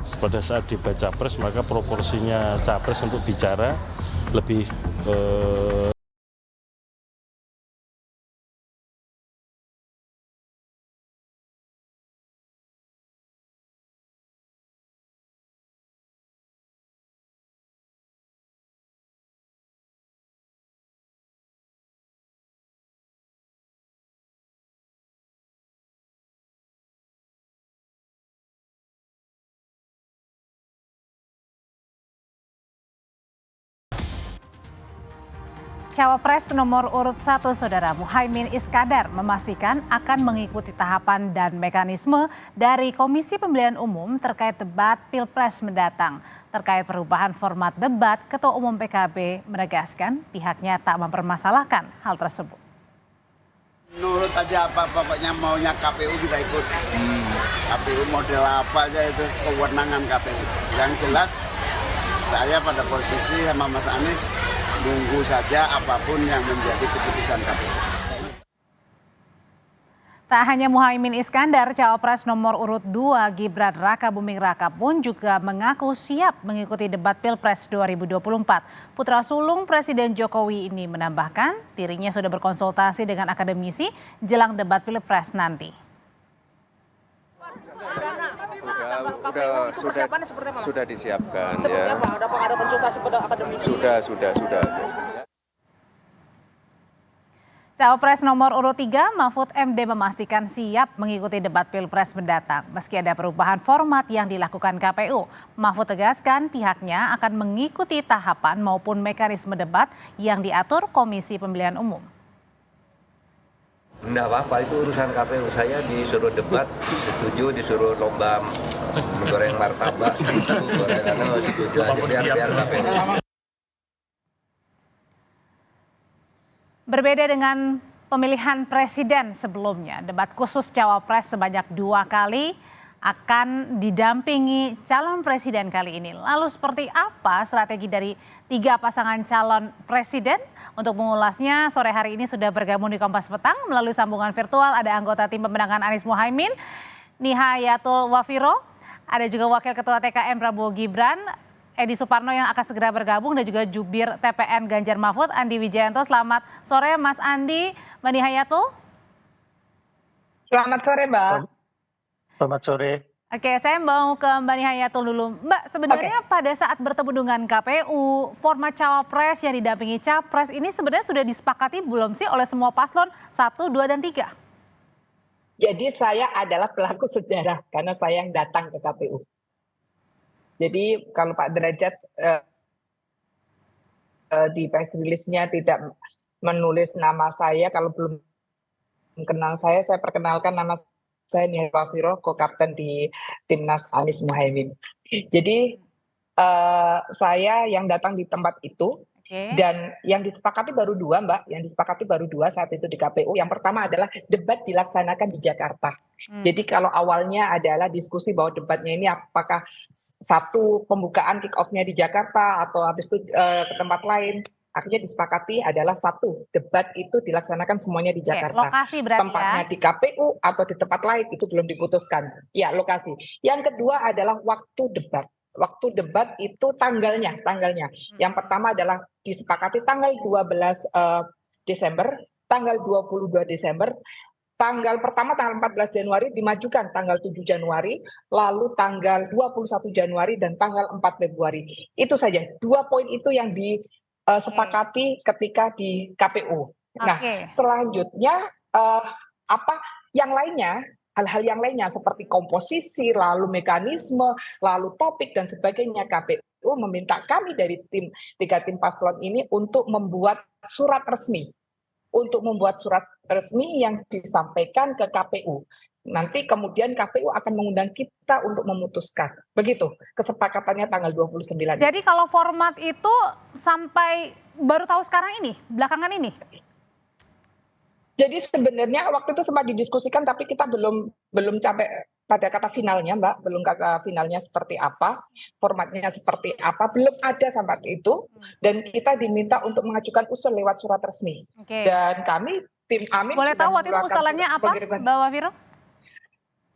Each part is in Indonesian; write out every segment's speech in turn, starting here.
pada saat debat capres maka proporsinya capres untuk bicara lebih Cawapres nomor urut 1 Saudara Muhaimin Iskandar memastikan akan mengikuti tahapan dan mekanisme dari Komisi Pemilihan Umum terkait debat Pilpres mendatang. Terkait perubahan format debat, Ketua Umum PKB menegaskan pihaknya tak mempermasalahkan hal tersebut. Nurut aja apa pokoknya maunya KPU kita ikut. KPU model apa aja itu kewenangan KPU. Yang jelas saya pada posisi sama Mas Anies nunggu saja apapun yang menjadi keputusan KPU. Tak hanya Muhaimin Iskandar, Cawapres nomor urut 2 Gibran Rakabuming Raka pun juga mengaku siap mengikuti debat Pilpres 2024. Putra sulung Presiden Jokowi ini menambahkan dirinya sudah berkonsultasi dengan akademisi jelang debat Pilpres nanti. Sudah disiapkan. Seperti ya. apa? Ada konsultasi pada akademisi? Sudah. Cawapres nomor urut 3 Mahfud MD memastikan siap mengikuti debat Pilpres mendatang. Meski ada perubahan format yang dilakukan KPU, Mahfud tegaskan pihaknya akan mengikuti tahapan maupun mekanisme debat yang diatur Komisi Pemilihan Umum. Enggak apa-apa, itu urusan KPU. Saya disuruh debat, setuju, disuruh lomba menggoreng martabak, setuju, gorengannya setuju aja, biar KPU. Berbeda dengan pemilihan presiden sebelumnya, debat khusus Cawapres sebanyak 2 kali akan didampingi calon presiden kali ini. Lalu seperti apa strategi dari 3 pasangan calon presiden? Untuk mengulasnya sore hari ini sudah bergabung di Kompas Petang melalui sambungan virtual ada anggota tim pemenangan Anies Muhaimin, Nihayatul Wafiro, ada juga Wakil Ketua TKN Prabowo Gibran, Edi Suparno yang akan segera bergabung dan juga Jubir TPN Ganjar Mahfud, Andi Wijayanto. Selamat sore Mas Andi, Mbak Nihayatul. Selamat sore Mbak. selamat sore. Oke, saya mau ke Mbak Nihayatul dulu. Mbak, sebenarnya pada saat bertemu dengan KPU, format Cawapres yang didampingi Capres ini sebenarnya sudah disepakati belum sih oleh semua paslon 1, 2, dan 3? Jadi saya adalah pelaku sejarah karena saya yang datang ke KPU. Jadi kalau Pak Derajat di press release-nya tidak menulis nama saya, kalau belum kenal saya perkenalkan nama saya Nihayatul Wafiro, co-kapten di Timnas Anies Muhaimin. Jadi saya yang datang di tempat itu. Dan yang disepakati baru 2 Mbak, yang disepakati baru 2 saat itu di KPU. Yang pertama adalah debat dilaksanakan di Jakarta. Jadi kalau awalnya adalah diskusi bahwa debatnya ini apakah satu pembukaan kick off-nya di Jakarta atau habis itu ke tempat lain. Akhirnya disepakati adalah satu, debat itu dilaksanakan semuanya di Jakarta. Lokasi berarti tempatnya ya? di KPU atau di tempat lain itu belum diputuskan. Ya, lokasi. Yang kedua adalah waktu debat. Waktu debat itu tanggalnya. Yang pertama adalah disepakati tanggal 12 Desember, tanggal 22 Desember, tanggal pertama tanggal 14 Januari dimajukan tanggal 7 Januari, lalu tanggal 21 Januari dan tanggal 4 Februari. Itu saja. 2 poin itu yang disepakati ketika di KPU. Nah, selanjutnya apa yang lainnya? Hal-hal yang lainnya seperti komposisi, lalu mekanisme, lalu topik dan sebagainya, KPU meminta kami dari 3 tim paslon ini untuk membuat surat resmi. Yang disampaikan ke KPU. Nanti kemudian KPU akan mengundang kita untuk memutuskan. Begitu kesepakatannya tanggal 29. Jadi kalau format itu sampai baru tahu sekarang ini, belakangan ini? Jadi sebenarnya waktu itu sempat didiskusikan tapi kita belum sampai pada kata finalnya Mbak, belum kata finalnya seperti apa, formatnya seperti apa, belum ada sampai itu dan kita diminta untuk mengajukan usul lewat surat resmi. Dan kami tim Amin boleh tahu waktu itu usulannya apa Mbak Wafiro?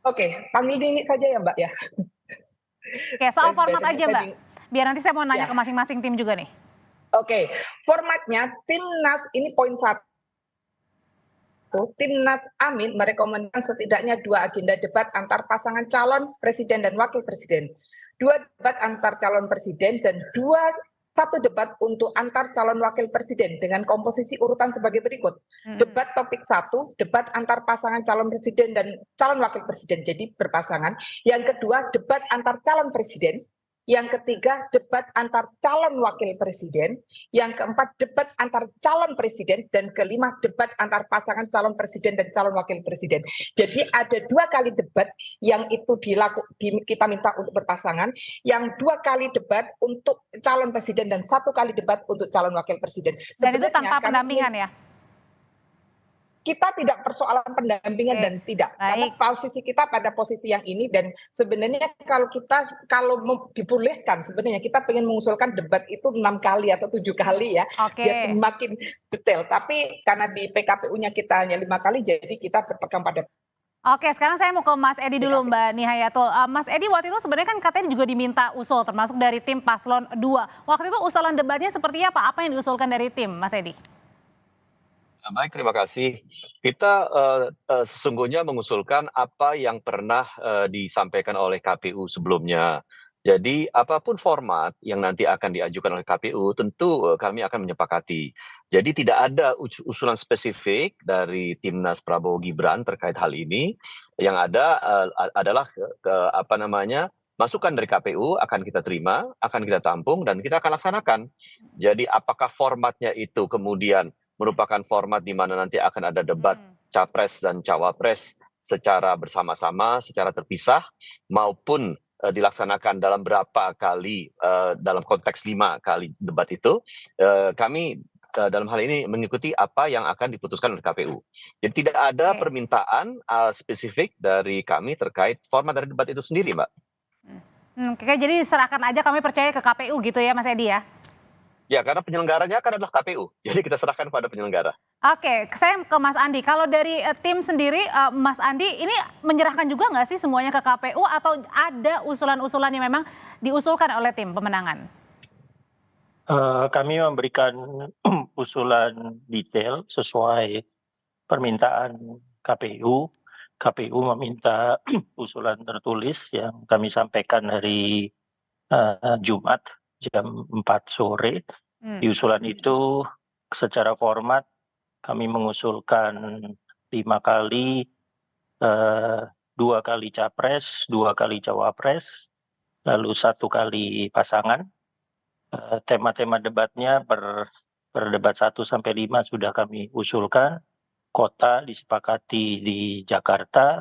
Oke, panggil Nini saja ya Mbak ya. Oke, soal Dan format biasanya aja saya Mbak. Biar nanti saya mau nanya Ya. ke masing-masing tim juga nih. Oke, formatnya Timnas ini poin 1. Timnas Amin merekomendasikan setidaknya 2 agenda debat antar pasangan calon presiden dan wakil presiden. 2 debat antar calon presiden dan 1 debat untuk antar calon wakil presiden dengan komposisi urutan sebagai berikut. Debat topik 1, debat antar pasangan calon presiden dan calon wakil presiden, jadi berpasangan. Yang kedua, debat antar calon presiden. Yang ketiga, debat antar calon wakil presiden. Yang keempat, debat antar calon presiden. Dan kelima, debat antar pasangan calon presiden dan calon wakil presiden. Jadi ada 2 kali debat yang itu kita minta untuk berpasangan, yang 2 kali debat untuk calon presiden dan 1 kali debat untuk calon wakil presiden. Dan itu tanpa kami pendampingan ya? kita tidak persoalan pendampingan dan tidak, karena posisi kita pada posisi yang ini. Dan sebenarnya kalau dibolehkan, sebenarnya kita ingin mengusulkan debat itu 6 kali atau 7 kali ya, biar semakin detail. Tapi karena di PKPU-nya kita hanya 5 kali, jadi kita berpegang pada. Oke, sekarang saya mau ke Mas Edi dulu, Mbak Nihayatul. Mas Edi, waktu itu sebenarnya kan katanya juga diminta usul, termasuk dari tim Paslon 2. Waktu itu usulan debatnya seperti apa? Apa yang diusulkan dari tim, Mas Edi? Baik, terima kasih. Kita sesungguhnya mengusulkan apa yang pernah disampaikan oleh KPU sebelumnya. Jadi apapun format yang nanti akan diajukan oleh KPU, tentu kami akan menyepakati. Jadi tidak ada usulan spesifik dari Timnas Prabowo Gibran terkait hal ini. Yang ada adalah masukan dari KPU akan kita terima, akan kita tampung, dan kita akan laksanakan. Jadi apakah formatnya itu kemudian merupakan format di mana nanti akan ada debat capres dan cawapres secara bersama-sama, secara terpisah, maupun dilaksanakan dalam berapa kali, dalam konteks 5 kali debat itu, kami dalam hal ini mengikuti apa yang akan diputuskan oleh KPU. Jadi tidak ada permintaan spesifik dari kami terkait format dari debat itu sendiri, Mbak. Oke, jadi serahkan aja, kami percaya ke KPU gitu ya, Mas Edi ya? Ya, karena penyelenggaranya kan adalah KPU. Jadi kita serahkan pada penyelenggara. Oke, saya ke Mas Andi. Kalau dari tim sendiri, Mas Andi, ini menyerahkan juga nggak sih semuanya ke KPU atau ada usulan-usulan yang memang diusulkan oleh tim pemenangan? Kami memberikan usulan detail sesuai permintaan KPU. KPU meminta usulan tertulis yang kami sampaikan hari Jumat jam 4 sore. Di usulan itu secara format kami mengusulkan 5 kali, 2 kali capres, 2 kali cawapres, lalu 1 kali pasangan. Tema-tema debatnya per debat 1 sampai 5 sudah kami usulkan. Kota disepakati di Jakarta,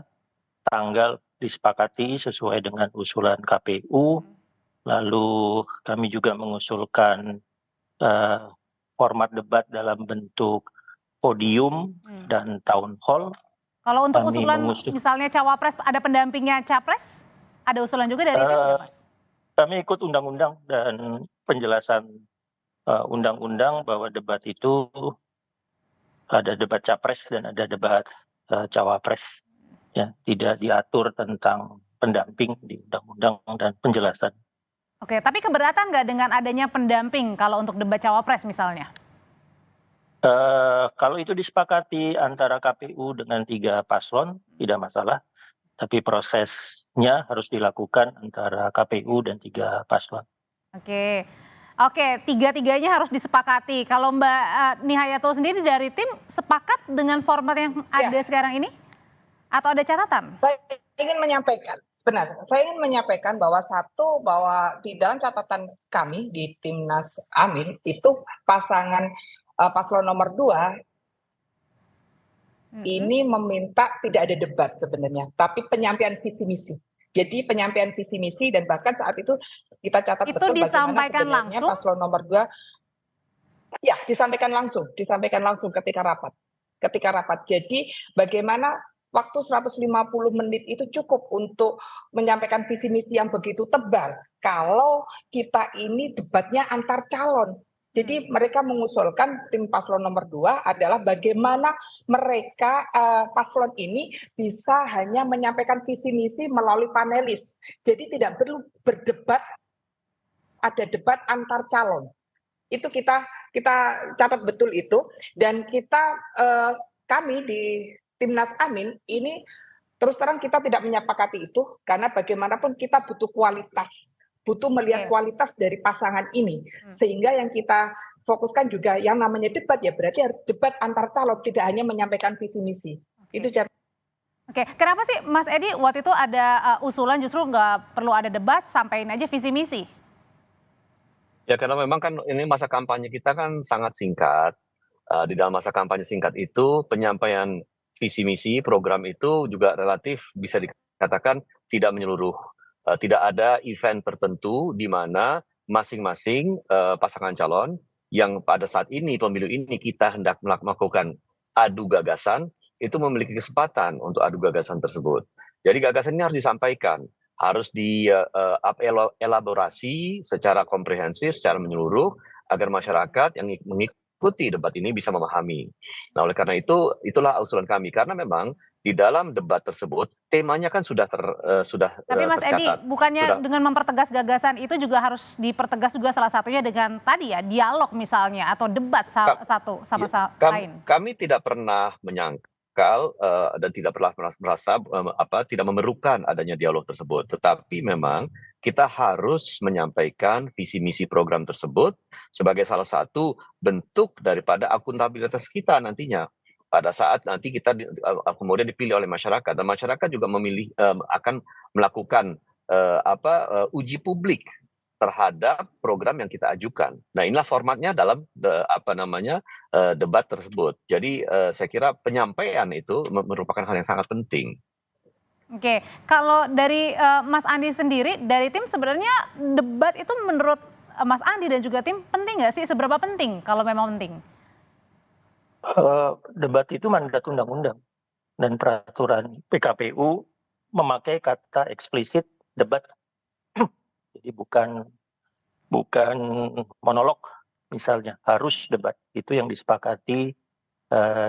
tanggal disepakati sesuai dengan usulan KPU. Lalu kami juga mengusulkan format debat dalam bentuk podium dan town hall. Kalau untuk usulan misalnya cawapres, ada pendampingnya capres, ada usulan juga dari tim nggak, Mas? Kami ikut undang-undang dan penjelasan undang-undang bahwa debat itu ada debat capres dan ada debat cawapres. Ya, tidak diatur tentang pendamping di undang-undang dan penjelasan. Oke, tapi keberatan nggak dengan adanya pendamping kalau untuk debat cawapres misalnya? Kalau itu disepakati antara KPU dengan 3 paslon, tidak masalah. Tapi prosesnya harus dilakukan antara KPU dan 3 paslon. Oke, 3-tiganya harus disepakati. Kalau Mbak Nihayatul sendiri dari tim sepakat dengan format yang ada sekarang ini? Atau ada catatan? Saya ingin menyampaikan bahwa bahwa di dalam catatan kami di Timnas Amin itu pasangan paslon nomor 2 ini meminta tidak ada debat sebenarnya, tapi penyampaian visi misi. Jadi penyampaian visi misi, dan bahkan saat itu kita catat itu betul bagaimana disampaikan sebenarnya langsung? paslon nomor 2 ya disampaikan langsung ketika rapat. Jadi bagaimana waktu 150 menit itu cukup untuk menyampaikan visi misi yang begitu tebal kalau kita ini debatnya antar calon. Jadi mereka mengusulkan tim paslon nomor 2 adalah bagaimana mereka paslon ini bisa hanya menyampaikan visi misi melalui panelis. Jadi tidak perlu berdebat, ada debat antar calon. Itu kita catat betul itu, dan kami di Timnas Amin ini terus terang kita tidak menyepakati itu, karena bagaimanapun kita butuh kualitas. Butuh melihat kualitas dari pasangan ini, sehingga yang kita fokuskan juga yang namanya debat ya berarti harus debat antar calon, tidak hanya menyampaikan visi misi. Itu Oke, kenapa sih Mas Edi waktu itu ada usulan justru nggak perlu ada debat, sampaikan aja visi misi? Ya karena memang kan ini masa kampanye kita kan sangat singkat. Di dalam masa kampanye singkat itu penyampaian visi misi program itu juga relatif bisa dikatakan tidak menyeluruh. Tidak ada event tertentu di mana masing-masing pasangan calon yang pada saat ini pemilu ini kita hendak melakukan adu gagasan itu memiliki kesempatan untuk adu gagasan tersebut. Jadi gagasan ini harus disampaikan, harus dielaborasi secara komprehensif, secara menyeluruh agar masyarakat yang mengikuti debat ini bisa memahami. Nah, oleh karena itu, itulah usulan kami. Karena memang di dalam debat tersebut temanya kan sudah Tapi Mas Edi, tercatat. bukannya dengan mempertegas gagasan itu juga harus dipertegas juga salah satunya dengan tadi ya dialog misalnya atau debat satu sama lain. Kami tidak pernah menyangkal dan tidak pernah merasa tidak memerlukan adanya dialog tersebut. Tetapi memang kita harus menyampaikan visi misi program tersebut sebagai salah satu bentuk daripada akuntabilitas kita nantinya pada saat nanti kita kemudian dipilih oleh masyarakat, dan masyarakat juga akan melakukan uji publik terhadap program yang kita ajukan. Nah, inilah formatnya dalam debat tersebut. Jadi saya kira penyampaian itu merupakan hal yang sangat penting. Oke, kalau dari Mas Andi sendiri, dari tim sebenarnya debat itu menurut Mas Andi dan juga tim penting nggak sih? Seberapa penting kalau memang penting? Debat itu mandat undang-undang dan peraturan PKPU memakai kata eksplisit debat. Jadi bukan monolog misalnya, harus debat. Itu yang disepakati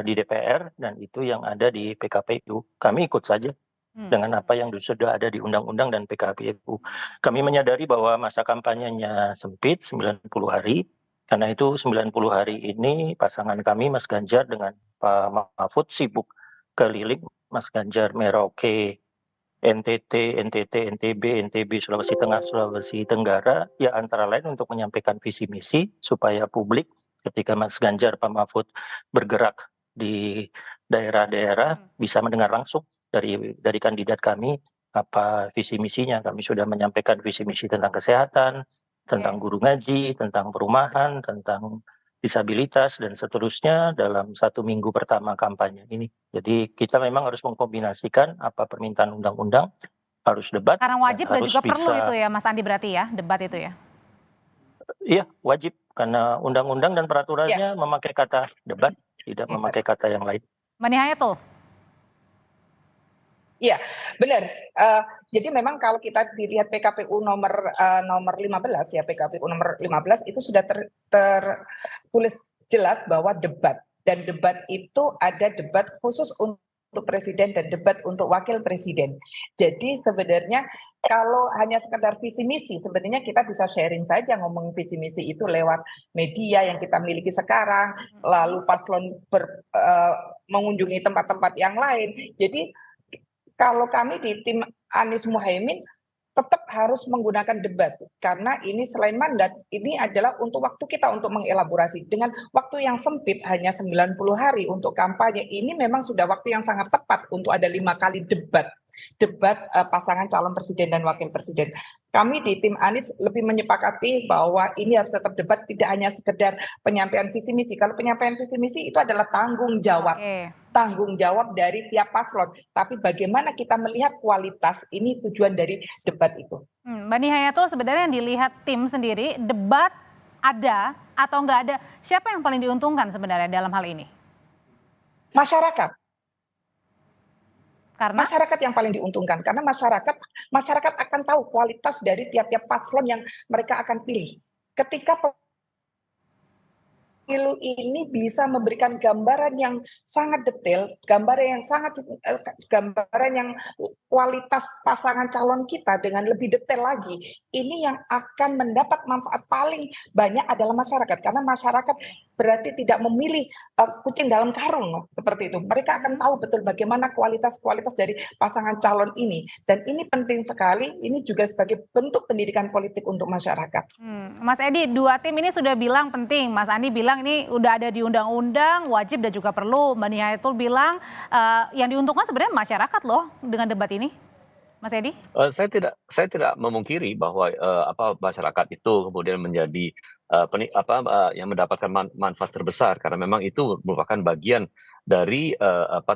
di DPR dan itu yang ada di PKPU. Kami ikut saja dengan apa yang sudah ada di undang-undang dan PKPU. Kami menyadari bahwa masa kampanyenya sempit, 90 hari. Karena itu 90 hari ini pasangan kami Mas Ganjar dengan Pak Mahfud sibuk keliling. Mas Ganjar Merauke, NTT, NTB, Sulawesi Tengah, Sulawesi Tenggara, ya antara lain untuk menyampaikan visi misi supaya publik ketika Mas Ganjar, Pak Mahfud bergerak di daerah-daerah bisa mendengar langsung dari kandidat kami apa visi misinya. Kami sudah menyampaikan visi misi tentang kesehatan, tentang guru ngaji, tentang perumahan, tentang disabilitas dan seterusnya dalam 1 minggu pertama kampanye ini. Jadi kita memang harus mengkombinasikan apa permintaan undang-undang, harus debat. Karena wajib dan juga perlu itu ya Mas Andi berarti ya, debat itu ya? Iya, wajib karena undang-undang dan peraturannya memakai kata debat, tidak memakai kata yang lain. Mbak Nihayatul. Iya, benar. Jadi memang kalau kita dilihat PKPU nomor 15 ya, PKPU nomor 15 itu sudah tertulis jelas bahwa debat, dan debat itu ada debat khusus untuk presiden dan debat untuk wakil presiden. Jadi sebenarnya kalau hanya sekedar visi misi, sebenarnya kita bisa sharing saja ngomong visi misi itu lewat media yang kita miliki sekarang, lalu paslon mengunjungi tempat-tempat yang lain. Jadi kalau kami di tim Anies Muhaimin tetap harus menggunakan debat, karena ini selain mandat, ini adalah untuk waktu kita untuk mengelaborasi. Dengan waktu yang sempit hanya 90 hari untuk kampanye, ini memang sudah waktu yang sangat tepat untuk ada 5 kali debat pasangan calon presiden dan wakil presiden. Kami di tim Anies lebih menyepakati bahwa ini harus tetap debat, tidak hanya sekedar penyampaian visi misi. Kalau penyampaian visi misi itu adalah tanggung jawab dari tiap paslon. Tapi bagaimana kita melihat kualitas, ini tujuan dari debat itu. Mbak Nihayatul, sebenarnya yang dilihat tim sendiri, debat ada atau nggak ada, siapa yang paling diuntungkan sebenarnya dalam hal ini? Masyarakat. Karena masyarakat yang paling diuntungkan, karena masyarakat akan tahu kualitas dari tiap-tiap paslon yang mereka akan pilih. Ketika pemilu ini bisa memberikan gambaran yang sangat detail, gambaran yang kualitas pasangan calon kita dengan lebih detail lagi. Ini yang akan mendapat manfaat paling banyak adalah masyarakat, karena masyarakat berarti tidak memilih kucing dalam karung seperti itu. Mereka akan tahu betul bagaimana kualitas dari pasangan calon ini, dan ini penting sekali. Ini juga sebagai bentuk pendidikan politik untuk masyarakat. Mas Edi, dua tim ini sudah bilang penting. Mas Andi bilang ini udah ada di undang-undang, wajib dan juga perlu. Mbak Nihayatul bilang yang diuntungkan sebenarnya masyarakat loh dengan debat ini. Mas Edi? Saya tidak memungkiri bahwa masyarakat itu kemudian menjadi yang mendapatkan manfaat terbesar, karena memang itu merupakan bagian dari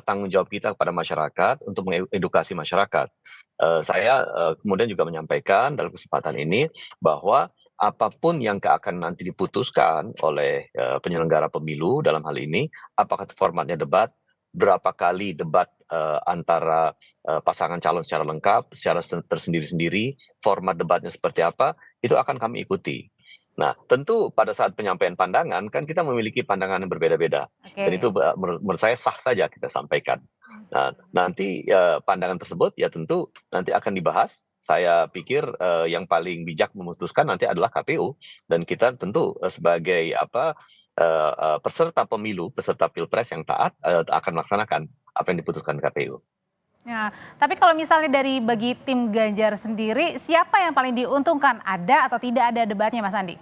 tanggung jawab kita kepada masyarakat untuk mengedukasi masyarakat. Saya kemudian juga menyampaikan dalam kesempatan ini bahwa apapun yang akan nanti diputuskan oleh penyelenggara pemilu dalam hal ini, apakah formatnya debat, berapa kali debat antara pasangan calon secara lengkap, secara tersendiri-sendiri, format debatnya seperti apa, itu akan kami ikuti. Nah, tentu pada saat penyampaian pandangan kan kita memiliki pandangan yang berbeda-beda, dan itu menurut saya sah saja kita sampaikan. Nah, nanti pandangan tersebut ya tentu nanti akan dibahas. Saya pikir yang paling bijak memutuskan nanti adalah KPU, dan kita tentu sebagai peserta pemilu, peserta pilpres yang taat akan melaksanakan apa yang diputuskan KPU. Ya, tapi kalau misalnya dari bagi tim Ganjar sendiri, siapa yang paling diuntungkan? Ada atau tidak ada debatnya, Mas Andi?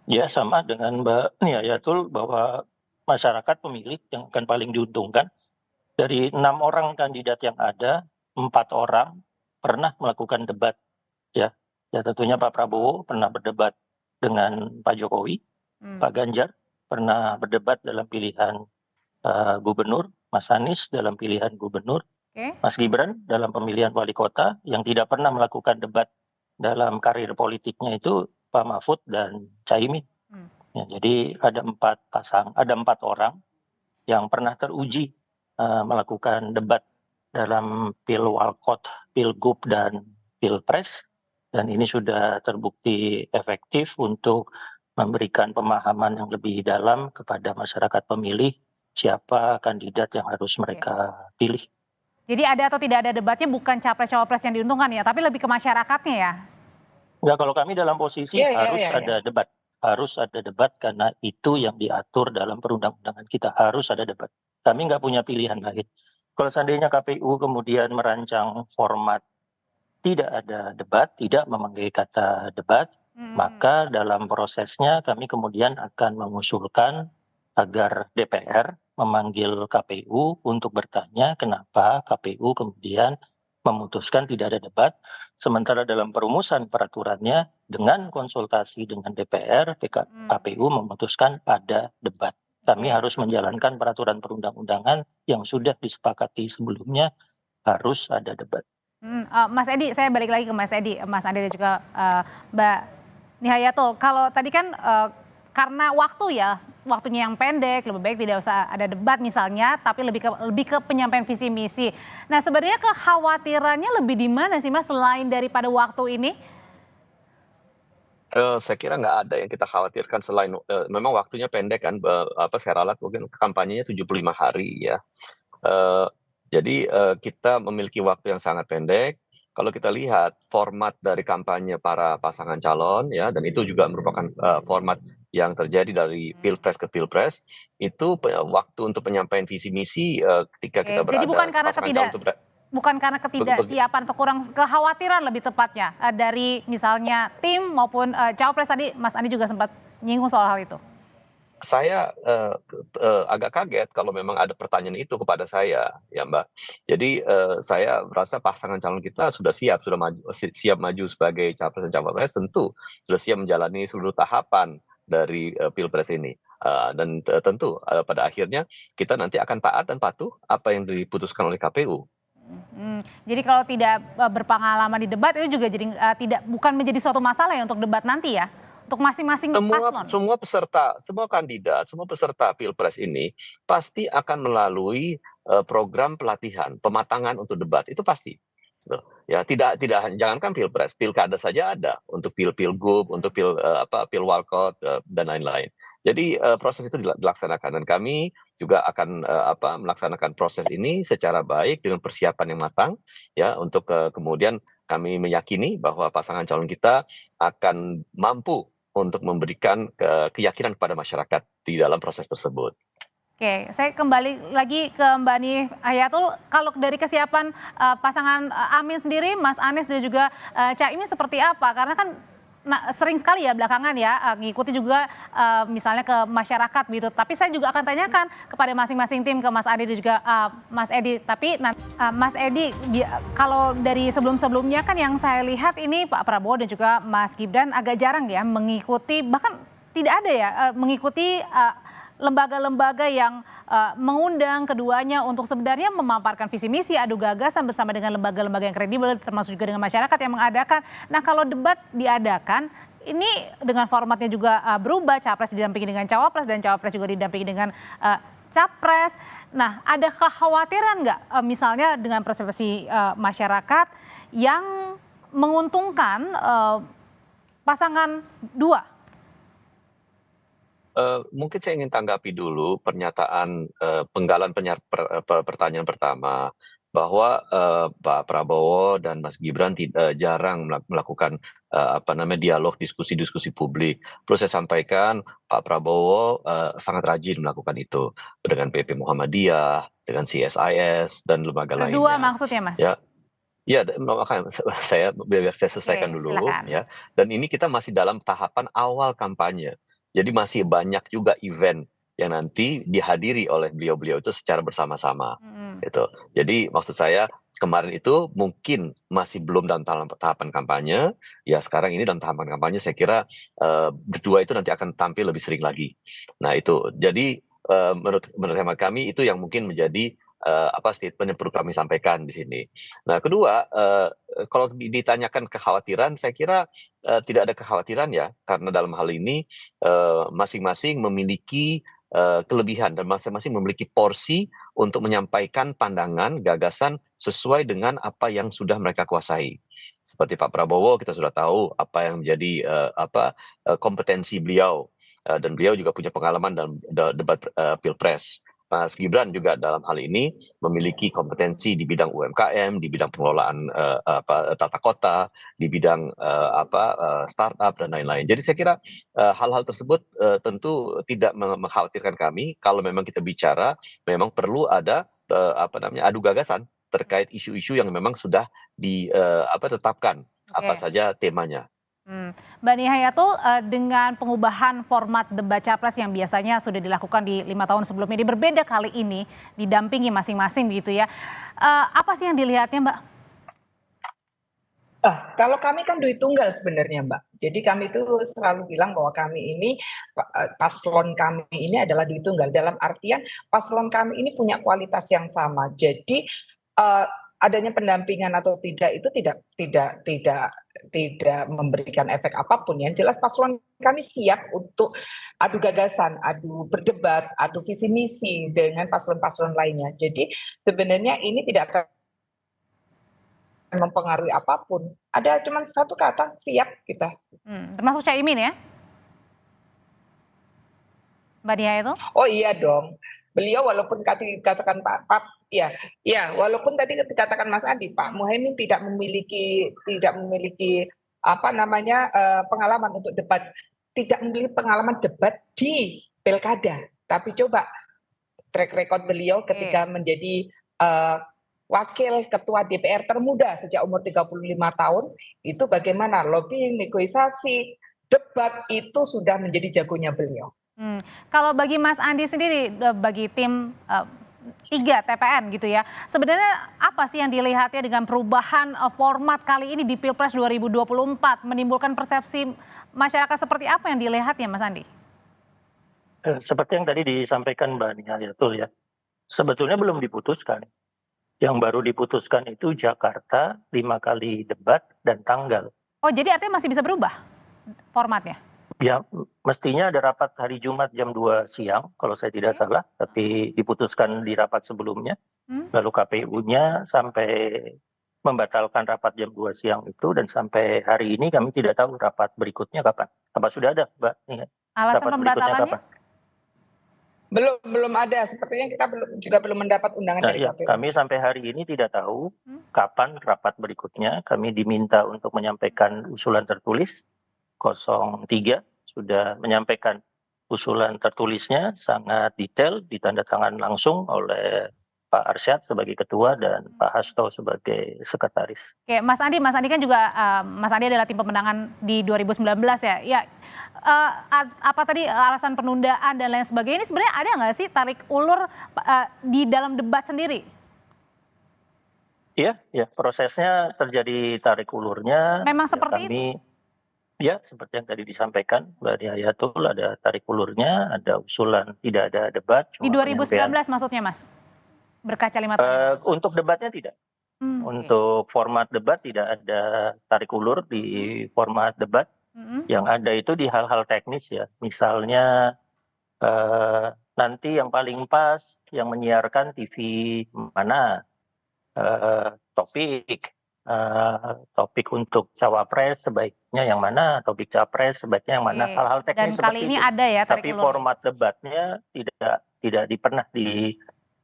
Ya, sama dengan Mbak Nihayatul bahwa masyarakat pemilih yang akan paling diuntungkan. Dari 6 orang kandidat yang ada, 4 orang pernah melakukan debat. Ya tentunya Pak Prabowo pernah berdebat dengan Pak Jokowi, Pak Ganjar pernah berdebat dalam pilihan gubernur, Mas Anies dalam pilihan gubernur, Mas Gibran dalam pemilihan wali kota. Yang tidak pernah melakukan debat dalam karir politiknya itu Pak Mahfud dan Caimin. Ya, jadi ada 4 orang yang pernah teruji melakukan debat dalam Pilwalkot, Pilgub, dan Pilpres, dan ini sudah terbukti efektif untuk memberikan pemahaman yang lebih dalam kepada masyarakat pemilih siapa kandidat yang harus mereka pilih. Jadi ada atau tidak ada debatnya bukan capres-cawapres yang diuntungkan ya, tapi lebih ke masyarakatnya ya? Enggak, kalau kami dalam posisi ada debat. Harus ada debat karena itu yang diatur dalam perundang-undangan kita, harus ada debat. Kami nggak punya pilihan lain. Kalau seandainya KPU kemudian merancang format tidak ada debat, tidak memakai kata debat, maka dalam prosesnya kami kemudian akan mengusulkan agar DPR memanggil KPU untuk bertanya kenapa KPU kemudian memutuskan tidak ada debat, sementara dalam perumusan peraturannya dengan konsultasi dengan DPR, KPU memutuskan ada debat. Kami harus menjalankan peraturan perundang-undangan yang sudah disepakati sebelumnya, harus ada debat. Mas Edi, saya balik lagi ke Mas Edi, Mas Andi dan juga Mbak Nihayatul. Kalau tadi kan karena waktunya yang pendek, lebih baik tidak usah ada debat misalnya, tapi lebih ke penyampaian visi misi. Nah, sebenarnya kekhawatirannya lebih di mana sih, Mas, selain daripada waktu ini? Saya kira nggak ada yang kita khawatirkan selain memang waktunya pendek kan, saya ralat mungkin kampanyenya 75 hari ya. Jadi kita memiliki waktu yang sangat pendek. Kalau kita lihat format dari kampanye para pasangan calon ya, dan itu juga merupakan format yang terjadi dari pilpres ke pilpres, itu waktu untuk penyampaian visi misi ketika kita berada. Jadi bukan karena ketidaksiapan atau kurang kekhawatiran lebih tepatnya dari misalnya tim maupun cawapres, tadi Mas Andi juga sempat nyinggung soal hal itu. Saya agak kaget kalau memang ada pertanyaan itu kepada saya, ya Mbak. Jadi saya merasa pasangan calon kita sudah siap maju sebagai capres dan cawapres, tentu sudah siap menjalani seluruh tahapan dari pilpres ini. Dan tentu pada akhirnya kita nanti akan taat dan patuh apa yang diputuskan oleh KPU. Jadi kalau tidak berpengalaman di debat itu juga jadi bukan menjadi suatu masalah ya untuk debat nanti ya, untuk masing-masing paslon. Semua kandidat, semua peserta pilpres ini pasti akan melalui program pelatihan, pematangan untuk debat, itu pasti. Tuh. Ya jangankan pilpres, pilkada saja ada untuk pilgub, untuk pilwalkot dan lain-lain. Jadi proses itu dilaksanakan dan kami juga akan melaksanakan proses ini secara baik dengan persiapan yang matang ya untuk kemudian kami meyakini bahwa pasangan calon kita akan mampu untuk memberikan keyakinan kepada masyarakat di dalam proses tersebut. Oke, saya kembali lagi ke Mbak Ni Hayatul. Kalau dari kesiapan pasangan Amin sendiri, Mas Anies dan juga Caimin seperti apa? Karena kan sering sekali ya belakangan ya ngikuti juga misalnya ke masyarakat gitu. Tapi saya juga akan tanyakan kepada masing-masing tim, ke Mas Adi dan juga Mas Edi. Tapi Mas Edi, kalau dari sebelum-sebelumnya kan yang saya lihat ini Pak Prabowo dan juga Mas Gibran agak jarang ya mengikuti, bahkan tidak ada ya mengikuti lembaga-lembaga yang mengundang keduanya untuk sebenarnya memaparkan visi misi, adu gagasan bersama dengan lembaga-lembaga yang kredibel, termasuk juga dengan masyarakat yang mengadakan. Nah, kalau debat diadakan, ini dengan formatnya juga berubah, capres didampingi dengan cawapres dan cawapres juga didampingi dengan capres. Nah, ada kekhawatiran nggak misalnya dengan persepsi masyarakat yang menguntungkan pasangan dua? Mungkin saya ingin tanggapi dulu pernyataan penggalan pertanyaan pertama bahwa Pak Prabowo dan Mas Gibran jarang melakukan dialog diskusi publik. Perlu saya sampaikan Pak Prabowo sangat rajin melakukan itu dengan PP Muhammadiyah, dengan CSIS dan lembaga lainnya. Dua maksudnya, Mas? Ya. Ya, makanya biar saya selesaikan dulu silakan. ya. Dan ini kita masih dalam tahapan awal kampanye. Jadi masih banyak juga event yang nanti dihadiri oleh beliau-beliau itu secara bersama-sama. Gitu. Jadi maksud saya kemarin itu mungkin masih belum dalam tahapan kampanye. Ya sekarang ini dalam tahapan kampanye saya kira berdua itu nanti akan tampil lebih sering lagi. Nah itu. Jadi menurut hemat kami itu yang mungkin menjadi statement yang perlu kami sampaikan di sini. Nah, kedua, kalau ditanyakan kekhawatiran, saya kira tidak ada kekhawatiran ya, karena dalam hal ini masing-masing memiliki kelebihan dan masing-masing memiliki porsi untuk menyampaikan pandangan, gagasan sesuai dengan apa yang sudah mereka kuasai. Seperti Pak Prabowo, kita sudah tahu apa yang menjadi kompetensi beliau, dan beliau juga punya pengalaman dalam debat pilpres. Mas Gibran juga dalam hal ini memiliki kompetensi di bidang UMKM, di bidang pengelolaan tata kota, di bidang startup dan lain-lain. Jadi saya kira hal-hal tersebut tentu tidak mengkhawatirkan kami. Kalau memang kita bicara, memang perlu ada adu gagasan terkait isu-isu yang memang sudah ditetapkan apa saja temanya. Mbak Ni Hayatul, dengan pengubahan format debat capres yang biasanya sudah dilakukan di 5 tahun sebelumnya, ini berbeda kali ini didampingi masing-masing gitu ya. Apa sih yang dilihatnya, Mbak? Kalau kami kan duit tunggal sebenarnya, Mbak. Jadi kami itu selalu bilang bahwa kami ini, paslon kami ini adalah duit tunggal. Dalam artian paslon kami ini punya kualitas yang sama. Jadi adanya pendampingan atau tidak itu tidak memberikan efek apapun. Yang jelas paslon kami siap untuk adu gagasan, adu berdebat, adu visi misi dengan paslon-paslon lainnya. Jadi sebenarnya ini tidak akan mempengaruhi apapun. Ada cuma satu kata, siap kita. Termasuk Caimin ya? Mbak Dia itu? Oh iya dong. Beliau walaupun dikatakan walaupun tadi dikatakan Mas Adi, Pak Muhaimin tidak memiliki pengalaman untuk debat, tidak memiliki pengalaman debat di pilkada. Tapi coba track record beliau ketika menjadi wakil ketua DPR termuda sejak umur 35 tahun, itu bagaimana lobbying, negosiasi, debat itu sudah menjadi jagonya beliau. Kalau bagi Mas Andi sendiri, bagi tim 3 TPN gitu ya, sebenarnya apa sih yang dilihatnya dengan perubahan format kali ini di Pilpres 2024, menimbulkan persepsi masyarakat seperti apa yang dilihatnya, Mas Andi? Seperti yang tadi disampaikan Mbak Nia Hayatul ya, sebetulnya belum diputuskan. Yang baru diputuskan itu Jakarta 5 kali debat dan tanggal. Oh, jadi artinya masih bisa berubah formatnya? Ya, mestinya ada rapat hari Jumat jam 2 siang, kalau saya tidak salah, tapi diputuskan di rapat sebelumnya. Lalu KPU-nya sampai membatalkan rapat jam 2 siang itu, dan sampai hari ini kami tidak tahu rapat berikutnya kapan. Apa sudah ada, Mbak? Alasan Rapat berikutnya pembatalannya? kapan? Belum ada. Sepertinya kita belum mendapat undangan Nah, dari iya, KPU. kami sampai hari ini tidak tahu kapan rapat berikutnya. Kami diminta untuk menyampaikan usulan tertulis. 03 sudah menyampaikan usulan tertulisnya, sangat detail, ditandatangan langsung oleh Pak Arsyad sebagai ketua dan Pak Hasto sebagai sekretaris. Oke, Mas Andi kan juga Mas Andi adalah tim pemenangan di 2019 ya. Ya, apa tadi alasan penundaan dan lain sebagainya ini sebenarnya ada nggak sih tarik ulur di dalam debat sendiri? Iya, prosesnya terjadi tarik ulurnya. Memang seperti itu? Ya, seperti yang tadi disampaikan Mbak Diayatul, ada tarik ulurnya, ada usulan tidak ada debat. Di 2019 maksudnya, Mas? Berkaca 5 tahun. Untuk debatnya tidak. Untuk format debat tidak ada tarik ulur di format debat. Yang ada itu di hal-hal teknis ya. Misalnya nanti yang paling pas yang menyiarkan TV mana, topik untuk cawapres sebaiknya yang mana, topik capres sebaiknya yang mana, hal-hal teknis dan kali seperti ini itu. ada ya tarik Tapi ulur. format debatnya tidak pernah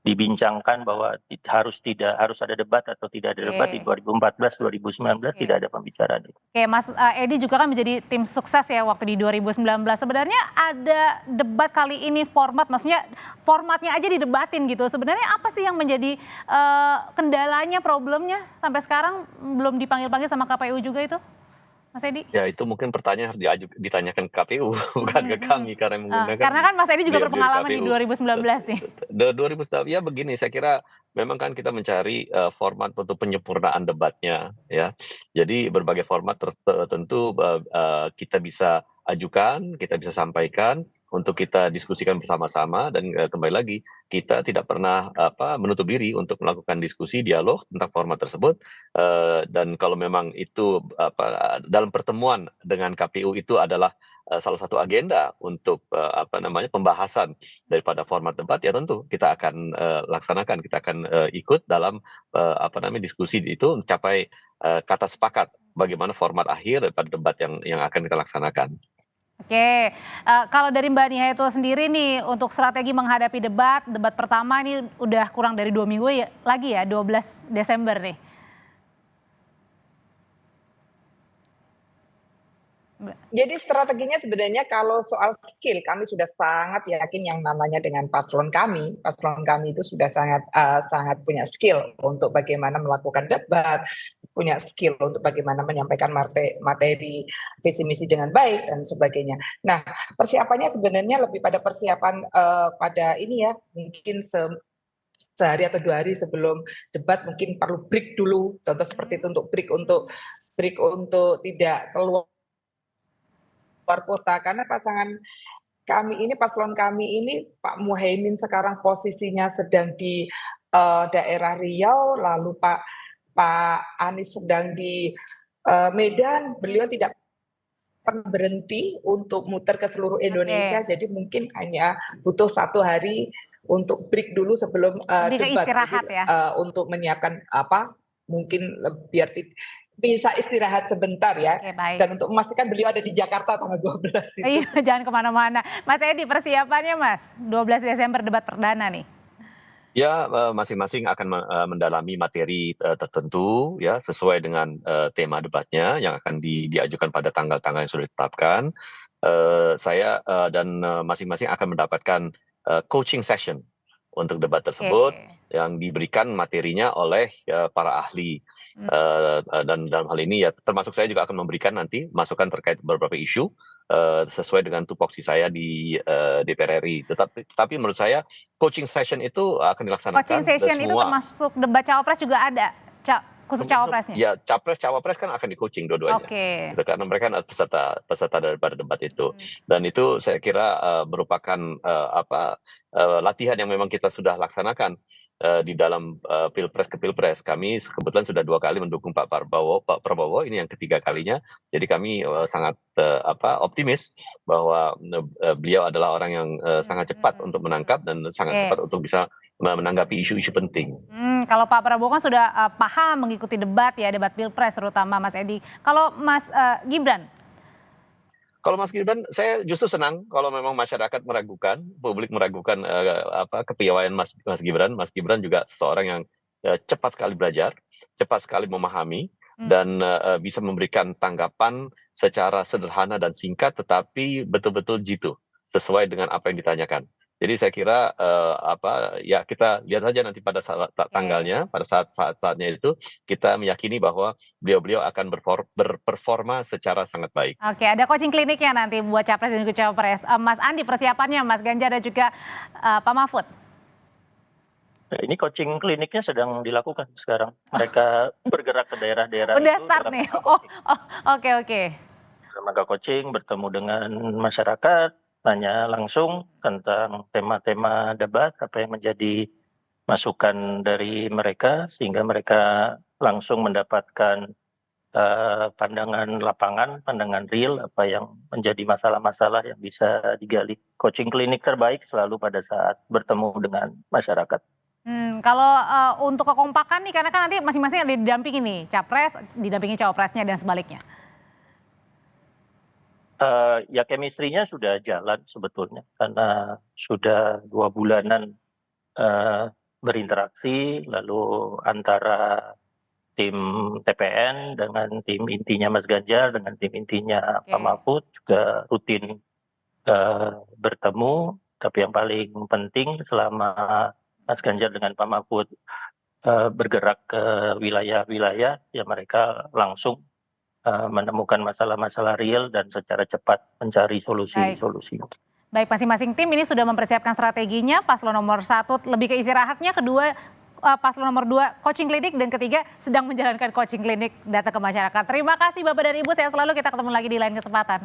dibincangkan bahwa harus ada debat atau tidak ada debat. Di 2014 2019 tidak ada pembicaraan itu. Oke, Mas Edi juga kan menjadi tim sukses ya waktu di 2019. Sebenarnya ada debat kali ini maksudnya formatnya aja didebatin gitu. Sebenarnya apa sih yang menjadi kendalanya, problemnya sampai sekarang belum dipanggil-panggil sama KPU juga itu, Mas Edi? Ya itu mungkin pertanyaan harus ditanyakan ke KPU, bukan ke kami karena menggunakan. Karena kan Mas Edi juga beliau berpengalaman di KPU. 2019 nih. 2019 ya begini, saya kira memang kan kita mencari format untuk penyempurnaan debatnya ya. Jadi berbagai format tentu kita bisa ajukan, kita bisa sampaikan untuk kita diskusikan bersama-sama, dan kembali lagi kita tidak pernah menutup diri untuk melakukan diskusi dialog tentang format tersebut, dan kalau memang itu dalam pertemuan dengan KPU itu adalah salah satu agenda untuk pembahasan daripada format debat, ya tentu kita akan laksanakan, kita akan ikut dalam diskusi itu mencapai kata sepakat bagaimana format akhir daripada debat yang akan kita laksanakan. Oke, kalau dari Mbak Nihayatul sendiri nih untuk strategi menghadapi debat pertama ini udah kurang dari 2 minggu lagi ya, 12 Desember nih. Jadi strateginya sebenarnya kalau soal skill kami sudah sangat yakin yang namanya dengan paslon kami itu sudah sangat punya skill untuk bagaimana melakukan debat, punya skill untuk bagaimana menyampaikan materi visi misi dengan baik dan sebagainya. Nah, persiapannya sebenarnya lebih pada persiapan pada ini ya, mungkin sehari atau 2 hari sebelum debat mungkin perlu break dulu, contoh seperti itu, untuk break untuk tidak keluar kota, karena paslon kami ini Pak Muhaimin sekarang posisinya sedang di daerah Riau, lalu Pak Anies sedang di Medan. Beliau tidak pernah berhenti untuk muter ke seluruh Indonesia. Jadi mungkin hanya butuh 1 hari untuk break dulu sebelum debat. Istirahat ya. Untuk menyiapkan mungkin biar bisa istirahat sebentar ya. Oke, baik. Dan untuk memastikan beliau ada di Jakarta tanggal 12 itu. Iya, jangan kemana-mana. Mas Edi, persiapannya Mas, 12 Desember debat perdana nih. Ya, masing-masing akan mendalami materi tertentu ya, sesuai dengan tema debatnya yang akan diajukan pada tanggal-tanggal yang sudah ditetapkan. Saya dan masing-masing akan mendapatkan coaching session untuk debat tersebut, yang diberikan materinya oleh para ahli, dan dalam hal ini ya termasuk saya juga akan memberikan nanti masukan terkait beberapa isu sesuai dengan tupoksi saya di DPR RI. Tetapi menurut saya coaching session itu akan dilaksanakan. Coaching session itu termasuk debat cawapres juga ada, khusus cawapresnya? Ya, capres-cawapres kan akan di-coaching dua-duanya. Oke. Gitu, karena mereka adalah peserta daripada debat itu. Dan itu saya kira merupakan latihan yang memang kita sudah laksanakan di dalam pilpres ke pilpres. Kami kebetulan sudah 2 kali mendukung Pak Prabowo, ini yang ketiga kalinya. Jadi kami sangat optimis bahwa beliau adalah orang yang sangat cepat untuk menangkap dan sangat cepat untuk bisa menanggapi isu-isu penting. Kalau Pak Prabowo kan sudah paham mengikuti debat pilpres terutama Mas Edi. Kalau Mas Gibran? Kalau Mas Gibran, saya justru senang kalau memang masyarakat meragukan, publik meragukan kepiawaian Mas Gibran. Mas Gibran juga seseorang yang cepat sekali belajar, cepat sekali memahami, dan bisa memberikan tanggapan secara sederhana dan singkat, tetapi betul-betul jitu, sesuai dengan apa yang ditanyakan. Jadi saya kira ya kita lihat saja nanti pada tanggalnya, pada saatnya itu kita meyakini bahwa beliau akan berperforma secara sangat baik. Oke, ada coaching kliniknya nanti buat capres dan juga cawapres. Mas Andi, persiapannya Mas Ganjar dan juga Pak Mahfud. Ini coaching kliniknya sedang dilakukan sekarang. Mereka bergerak ke daerah-daerah. Udah start nih. Oke. Lembaga coaching bertemu dengan masyarakat, tanya langsung tentang tema-tema debat, apa yang menjadi masukan dari mereka, sehingga mereka langsung mendapatkan pandangan lapangan, pandangan real, apa yang menjadi masalah-masalah yang bisa digali. Coaching klinik terbaik selalu pada saat bertemu dengan masyarakat. Kalau untuk kekompakan nih, karena kan nanti masing-masing ada didampingi nih, capres didampingi cawapresnya dan sebaliknya. Ya chemistry-nya sudah jalan sebetulnya, karena sudah 2 bulanan berinteraksi, lalu antara tim TPN dengan tim intinya Mas Ganjar dengan tim intinya Pak Mahfud juga rutin bertemu. Tapi yang paling penting selama Mas Ganjar dengan Pak Mahfud bergerak ke wilayah-wilayah, ya mereka langsung menemukan masalah-masalah real dan secara cepat mencari solusi-solusi. Baik, masing-masing tim ini sudah mempersiapkan strateginya. Paslon nomor 1 lebih ke istirahatnya, kedua paslon nomor 2 coaching klinik, dan ketiga sedang menjalankan coaching klinik data ke masyarakat. Terima kasih Bapak dan Ibu, sehat selalu, kita ketemu lagi di lain kesempatan.